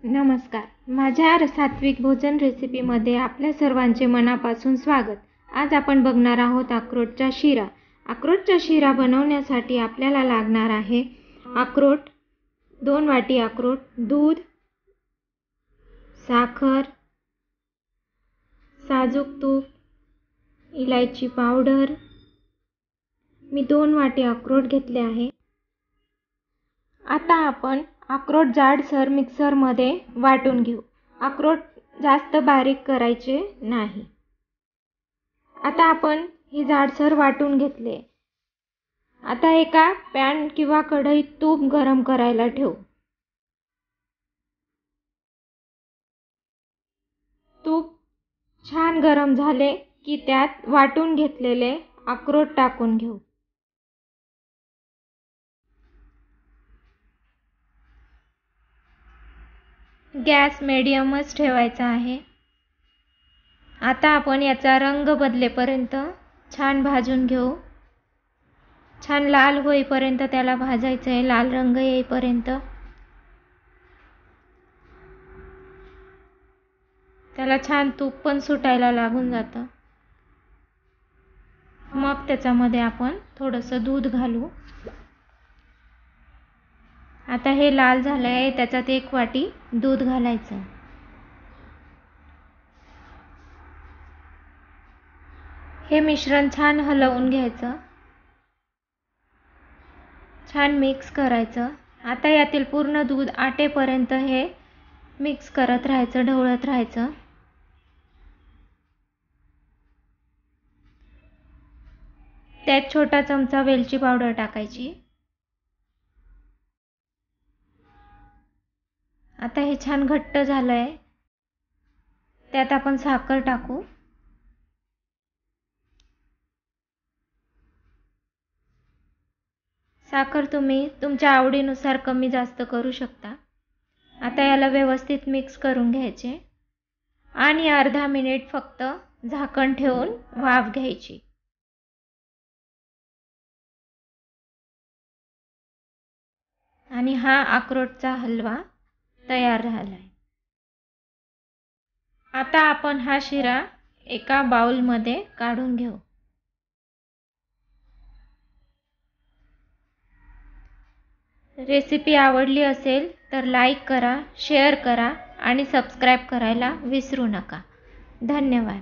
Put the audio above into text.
नमस्कार. माझ्या सात्विक भोजन रेसिपीमध्ये आपल्या सर्वांचे मनापासून स्वागत. आज आपण बघणार आहोत अक्रोडचा शिरा. अक्रोडचा शिरा बनवण्यासाठी आपल्याला लागणार आहे अक्रोड, 2 वाटी अक्रोड, दूध, साखर, साजूक तूप, इलायची पावडर. मी 2 वाटी अक्रोड घेतले आहे. आता आपण अक्रोड जाडसर मिक्सरमध्ये वाटून घेऊ. अक्रोड जास्त बारीक करायचे नाही. आता आपण ही जाडसर वाटून घेतले. आता एका पॅन किंवा कढईत तूप गरम करायला ठेवू. तूप छान गरम झाले की त्यात वाटून घेतलेले अक्रोड टाकून घेऊ. गॅस मीडियमच ठेवायचा आहे. आता आपण याचा रंग बदलेपर्यंत छान भाजून घेऊ. छान लाल होईपर्यंत त्याला भाजायचं आहे, लाल रंग येईपर्यंत. त्याला छान तूप पण सुटायला लागून जातं. मग त्याच्यामध्ये आपण थोडंसं दूध घालू. आता हे लाल झालं आहे, त्याच्यात 1 वाटी दूध घालायचं. हे मिश्रण छान हलवून घ्यायचं, छान मिक्स करायचं. आता यातील पूर्ण दूध आटेपर्यंत हे मिक्स करत राहायचं, ढवळत राहायचं. त्यात छोटा चमचा वेलची पावडर टाकायची. आता हे छान घट्ट झालंय. त्यात आपण साखर टाकू. साखर तुम्ही तुमच्या आवडीनुसार कमी जास्त करू शकता. आता याला व्यवस्थित मिक्स करून घ्यायचे आणि अर्धा मिनिट फक्त झाकण ठेवून वाफ घ्यायची. आणि हा अक्रोडचा हलवा तयार झालाय. आता आपण हा शिरा एका बाउलमध्ये काढून घेऊ. रेसिपी आवडली असेल तर लाईक करा, शेअर करा आणि सबस्क्राईब करायला विसरू नका. धन्यवाद.